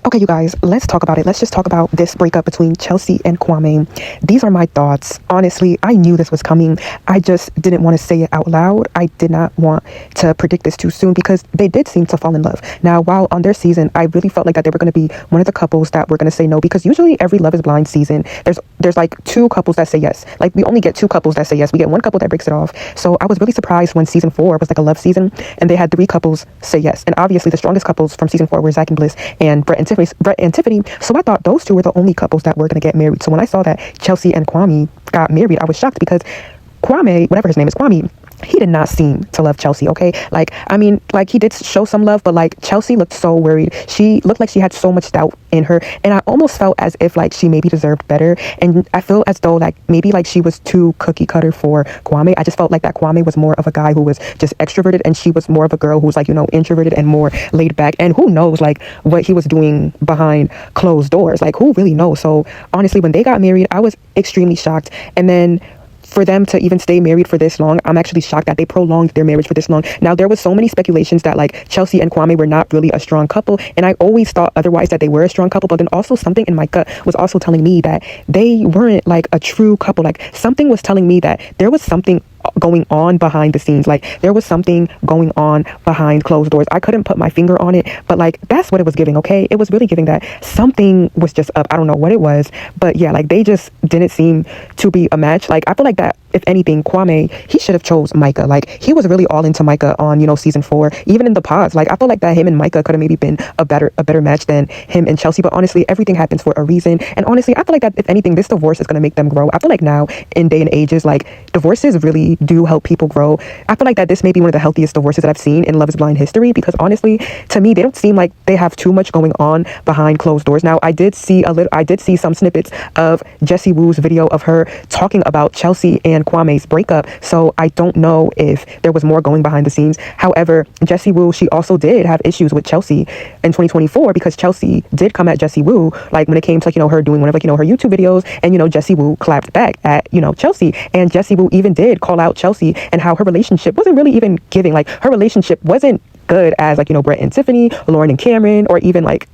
Okay, you guys, let's talk about it. Let's just talk about this breakup between Chelsea and Kwame. These are my thoughts. Honestly, I knew this was coming. I just didn't want to say it out loud. I did not want to predict this too soon because they did seem to fall in love. Now, while on their season, I really felt like that they were going to be one of the couples that were going to say no, because usually every Love is Blind season, there's like two couples that say yes. Like, we only get two couples that say yes. We get one couple that breaks it off. So I was really surprised when season 4 was like a love season and they had 3 couples say yes. And obviously the strongest couples from season 4 were Zach and Bliss and Brett and Tiffany. So I thought those two were the only couples that were going to get married. So when I saw that Chelsea and Kwame got married, I was shocked because Kwame, whatever his name is, Kwame, he did not seem to love Chelsea, okay? Like, I mean, like, he did show some love, but like, Chelsea looked so worried. She looked like she had so much doubt in her, and I almost felt as if like she maybe deserved better. And I feel as though like maybe like she was too cookie cutter for Kwame. I just felt like that Kwame was more of a guy who was just extroverted, and she was more of a girl who was like, you know, introverted and more laid back. And who knows like what he was doing behind closed doors? Like, who really knows? So honestly, when they got married, I was extremely shocked. And then for them to even stay married for this long, I'm actually shocked that they prolonged their marriage for this long. Now, there was so many speculations that like Chelsea and Kwame were not really a strong couple, and I always thought otherwise, that they were a strong couple. But then also something in my gut was also telling me that they weren't like a true couple. Like, something was telling me that there was something going on behind the scenes. Like, there was something going on behind closed doors. I couldn't put my finger on it, but like, that's what it was giving. Okay, it was really giving that something was just up. I don't know what it was, but yeah, like, they just didn't seem to be a match. Like, I feel like that if anything, Kwame, he should have chose Micah. Like, he was really all into Micah on, you know, season 4, even in the pods. Like, I feel like that him and Micah could have maybe been a better match than him and Chelsea. But honestly, everything happens for a reason. And honestly, I feel like that if anything, this divorce is going to make them grow. I feel like now in day and ages, like, divorces really do help people grow. I feel like that this may be one of the healthiest divorces that I've seen in Love is Blind history, because honestly, to me, they don't seem like they have too much going on behind closed doors. Now, I did see some snippets of Jessie Woo's video of her talking about Chelsea and Kwame's breakup. So I don't know if there was more going behind the scenes. However, Jessie Woo, she also did have issues with Chelsea in 2024, because Chelsea did come at Jessie Woo, like when it came to, like, you know, her doing one of, like, you know, her YouTube videos, and, you know, Jessie Woo clapped back at, you know, Chelsea. And Jessie Woo even did call out Chelsea and how her relationship wasn't really even giving. Like, her relationship wasn't good as, like, you know, Brett and Tiffany, Lauren and Cameron, or even like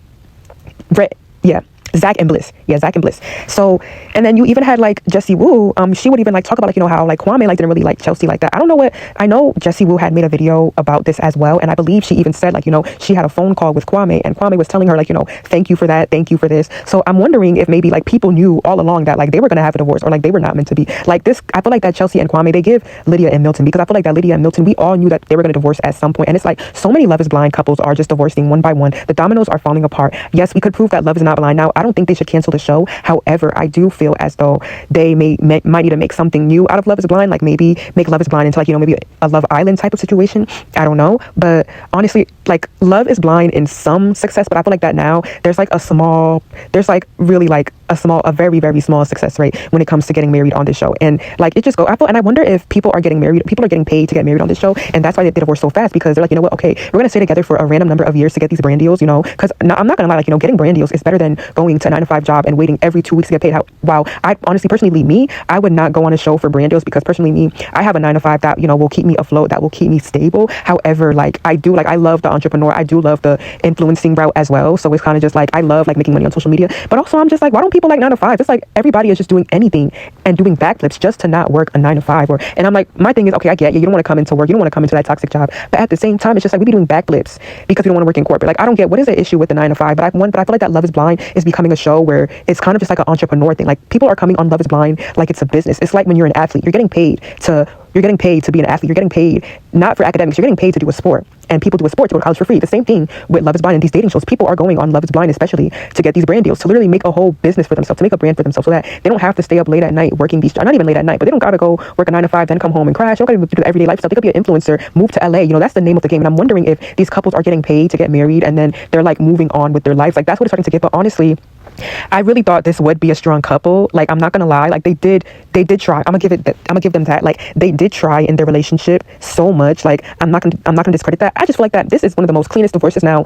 Zach and Bliss. Yeah, Zach and Bliss. So, and then you even had like Jessie Woo, she would even like talk about, like, you know, how like Kwame like didn't really like Chelsea like that. I know Jessie Woo had made a video about this as well, and I believe she even said, like, you know, she had a phone call with Kwame, and Kwame was telling her, like, you know, thank you for that, thank you for this. So I'm wondering if maybe like people knew all along that like they were gonna have a divorce, or like they were not meant to be like this. I feel like that Chelsea and Kwame, they give Lydia and Milton, because I feel like that Lydia and Milton, we all knew that they were gonna divorce at some point. And it's like so many Love is Blind couples are just divorcing one by one. The dominoes are falling apart. Yes, we could prove that Love is not blind. Now, I don't think they should cancel the show. However, I do feel as though they might need to make something new out of Love is Blind, like maybe make Love is Blind into, like, you know, maybe a Love Island type of situation. I don't know, but honestly, like, Love is Blind in some success, but I feel like that now there's like a very, very small success rate when it comes to getting married on this show. And like, it just and I wonder if people are getting paid to get married on this show, and that's why they divorce so fast, because they're like, you know what, okay, we're gonna stay together for a random number of years to get these brand deals, you know, because I'm not gonna lie, like, you know, getting brand deals is better than going to a 9-to-5 job and waiting every 2 weeks to get paid. Wow, I honestly, personally, I would not go on a show for brand deals, because personally, I have a 9-to-5 that, you know, will keep me afloat, that will keep me stable. However, like, I love the entrepreneur, I do love the influencing route as well. So it's kind of just like, I love like making money on social media, but also I'm just like, why don't people like 9-to-5? It's like everybody is just doing anything and doing backflips just to not work a 9-to-5. And I'm like, my thing is, okay, I get you don't want to come into work, you don't want to come into that toxic job, but at the same time, it's just like we be doing backflips because we don't want to work in corporate. Like, I don't get what is the issue with the 9-to-5, but I feel like that Love is Blind is becoming a show where it's kind of just like an entrepreneur thing. Like, people are coming on Love is Blind like it's a business. It's like when you're an athlete, you're getting paid to be an athlete. You're getting paid not for academics. You're getting paid to do a sport, and people do a sport to go to college for free. The same thing with Love is Blind and these dating shows. People are going on Love is Blind especially to get these brand deals, to literally make a whole business for themselves, to make a brand for themselves, so that they don't have to stay up late at night working these jobs. Not even late at night, but they don't gotta go work a 9-to-5, then come home and crash. They don't gotta do the everyday life stuff. They could be an influencer, move to LA. You know, that's the name of the game. And I'm wondering if these couples are getting paid to get married and then they're like moving on with their lives. Like, that's what it's starting to get. But honestly, I really thought this would be a strong couple. Like, I'm not gonna lie, like they did try. I'm gonna give them that. Like, they did try in their relationship so much. Like, I'm not gonna discredit that. I just feel like that this is one of the most cleanest divorces. Now,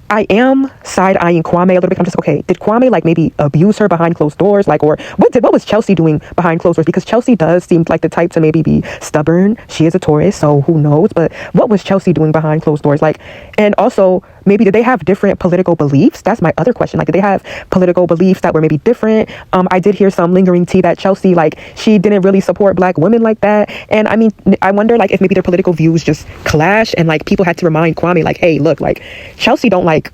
I am side-eyeing Kwame a little bit. I'm just, okay, did Kwame like maybe abuse her behind closed doors? Like, or what was Chelsea doing behind closed doors? Because Chelsea does seem like the type to maybe be stubborn. She is a Taurus, so who knows? But what was Chelsea doing behind closed doors? Like, and also maybe did they have different political beliefs? That's my other question. Like, did they have political beliefs that were maybe different? I did hear some lingering tea that Chelsea, like, she didn't really support black women like that. And I mean, I wonder, like, if maybe their political views just clash, and like people had to remind Kwame, like, hey, look, like, Chelsea don't like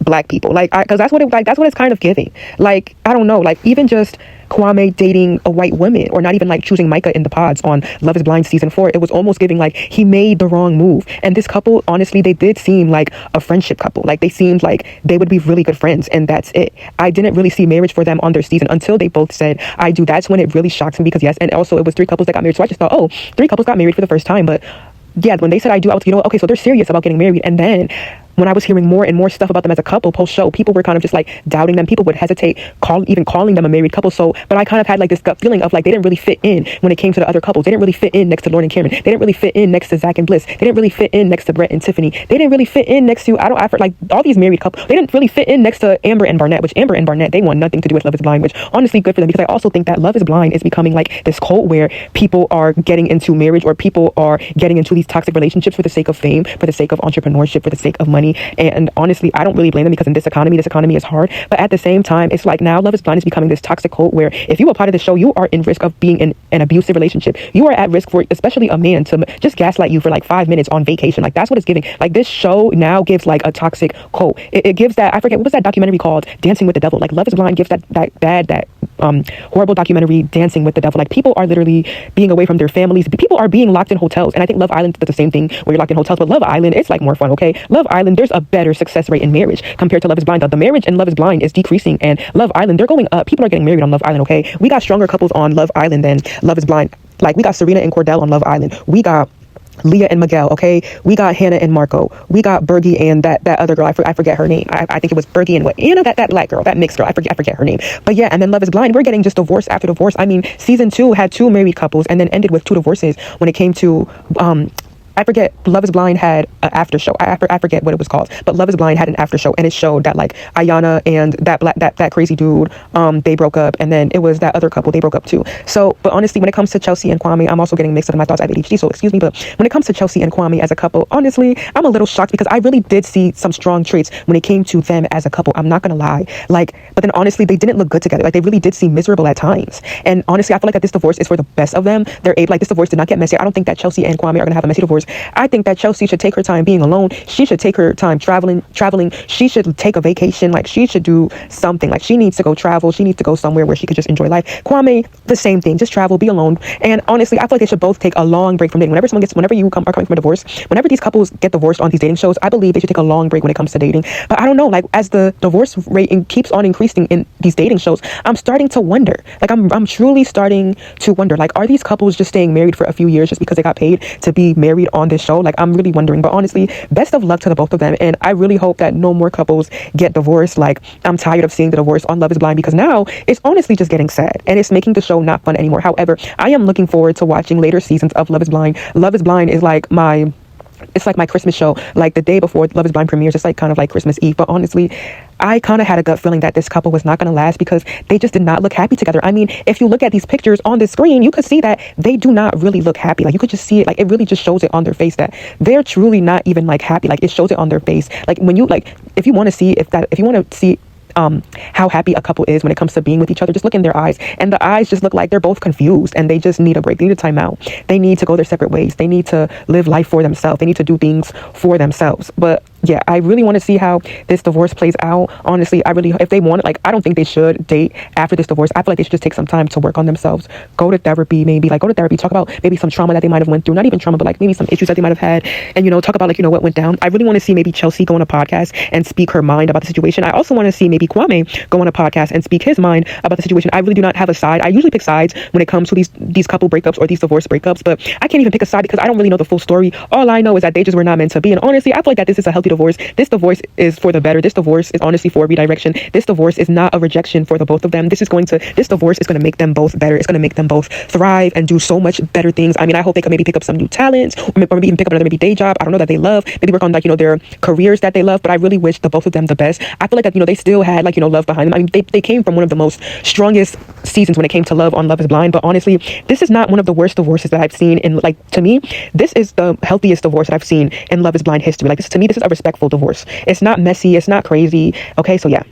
black people, like, because that's what it's kind of giving. Like, I don't know, like, even just Kwame dating a white woman, or not even like choosing Micah in the pods on Love is Blind season 4, it was almost giving like he made the wrong move. And this couple, honestly, they did seem like a friendship couple. Like, they seemed like they would be really good friends, and that's it. I didn't really see marriage for them on their season until they both said I do. That's when it really shocked me, because yes, and also it was 3 couples that got married, so I just thought, oh, 3 couples got married for the first time. But yeah, when they said I do, I was, okay, so they're serious about getting married. And then when I was hearing more and more stuff about them as a couple post-show, people were kind of just like doubting them. People would hesitate even calling them a married couple. So, but I kind of had like this gut feeling of like they didn't really fit in when it came to the other couples. They didn't really fit in next to Lauren and Cameron. They didn't really fit in next to Zach and Bliss. They didn't really fit in next to Brett and Tiffany. They didn't really fit in next to, like all these married couples. They didn't really fit in next to Amber and Barnett, which Amber and Barnett, they want nothing to do with Love is Blind, which honestly good for them, because I also think that Love is Blind is becoming like this cult where people are getting into marriage, or people are getting into these toxic relationships for the sake of fame, for the sake of entrepreneurship, for the sake of money. And honestly, I don't really blame them, because in this economy is hard. But at the same time, it's like now Love is Blind is becoming this toxic cult where if you apply to the show, you are in risk of being in an abusive relationship. You are at risk for, especially a man, to just gaslight you for like 5 minutes on vacation. Like, that's what it's giving. Like, this show now gives like a toxic cult. It gives that, I forget, what was that documentary called? Dancing with the Devil. Like, Love is Blind gives that horrible documentary, Dancing with the Devil. Like, people are literally being away from their families. People are being locked in hotels. And I think Love Island does the same thing, where you're locked in hotels. But Love Island, it's like more fun, okay? Love Island, there's a better success rate in marriage compared to Love is Blind. The marriage in Love is Blind is decreasing, and Love Island, they're going up. People are getting married on Love Island, okay? We got stronger couples on Love Island than Love is Blind. Like, we got Serena and Cordell on Love Island. We got Leah and Miguel, okay? We got Hannah and Marco. We got Bergie and that other girl. I forget her name. I think it was Bergie and what? Anna, that black girl, that mixed girl. I forget her name. But yeah, and then Love is Blind, we're getting just divorce after divorce. I mean, season 2 had 2 married couples and then ended with 2 divorces when it came to I forget, Love is Blind had an after show. I forget what it was called, but Love is Blind had an after show, and it showed that like Ayana and that crazy dude, they broke up, and then it was that other couple, they broke up too. So, but honestly, when it comes to Chelsea and Kwame, I'm also getting mixed up in my thoughts. I have ADHD, so excuse me, but when it comes to Chelsea and Kwame as a couple, honestly, I'm a little shocked, because I really did see some strong traits when it came to them as a couple. I'm not gonna lie, like, but then honestly, they didn't look good together. Like, they really did seem miserable at times. And honestly, I feel like that this divorce is for the best of them. They're able, like, this divorce did not get messy. I don't think that Chelsea and Kwame are gonna have a messy divorce. I think that Chelsea should take her time being alone. She should take her time traveling. She should take a vacation. Like, she should do something. Like, she needs to go travel. She needs to go somewhere where she could just enjoy life. Kwame, the same thing. Just travel, be alone. And honestly, I feel like they should both take a long break from dating. Whenever you are coming from a divorce, whenever these couples get divorced on these dating shows, I believe they should take a long break when it comes to dating. But I don't know, like, as the divorce rate keeps on increasing in these dating shows, I'm starting to wonder. Like, I'm truly starting to wonder, like, are these couples just staying married for a few years just because they got paid to be married on this show? Like, I'm really wondering. But honestly, best of luck to the both of them, and I really hope that no more couples get divorced. Like, I'm tired of seeing the divorce on Love is Blind, because now it's honestly just getting sad, and it's making the show not fun anymore. However, I am looking forward to watching later seasons of Love is Blind. Love is Blind is like my Christmas show. Like, the day before Love is Blind premieres, it's like kind of like Christmas Eve. But honestly, I kind of had a gut feeling that this couple was not going to last, because they just did not look happy together. I mean, if you look at these pictures on the screen, you could see that they do not really look happy. Like, you could just see it. Like, it really just shows it on their face that they're truly not even like happy. Like, it shows it on their face. Like, when you, like, if you want to see how happy a couple is when it comes to being with each other, just look in their eyes, and the eyes just look like they're both confused, and they just need a break. They need a time out. They need to go their separate ways. They need to live life for themselves. They need to do things for themselves. But yeah, I really want to see how this divorce plays out. Honestly, if they want it, like, I don't think they should date after this divorce. I feel like they should just take some time to work on themselves. Go to therapy, maybe. Like, go to therapy, talk about maybe some trauma that they might have went through. Not even trauma, but like maybe some issues that they might have had. And, talk about, like, what went down. I really want to see maybe Chelsea go on a podcast and speak her mind about the situation. I also want to see maybe Kwame go on a podcast and speak his mind about the situation. I really do not have a side. I usually pick sides when it comes to these couple breakups or these divorce breakups, but I can't even pick a side because I don't really know the full story. All I know is that they just were not meant to be. And honestly, I feel like that this is a healthy divorce. This divorce is for the better. This divorce is honestly for redirection. This divorce is not a rejection for the both of them. This divorce is going to make them both better. It's going to make them both thrive and do so much better things. I mean, I hope they could maybe pick up some new talents, or maybe even pick up another maybe day job. I don't know, that they love. Maybe work on, like, their careers that they love. But I really wish the both of them the best. I feel like that, they still had, like, love behind them. I mean, they came from one of the most strongest seasons when it came to love on Love is Blind. But honestly, this is not one of the worst divorces that I've seen in, like, to me, this is the healthiest divorce that I've seen in Love is Blind history. Like, to me, this is a respectful divorce. It's not messy. It's not crazy. Okay, so yeah.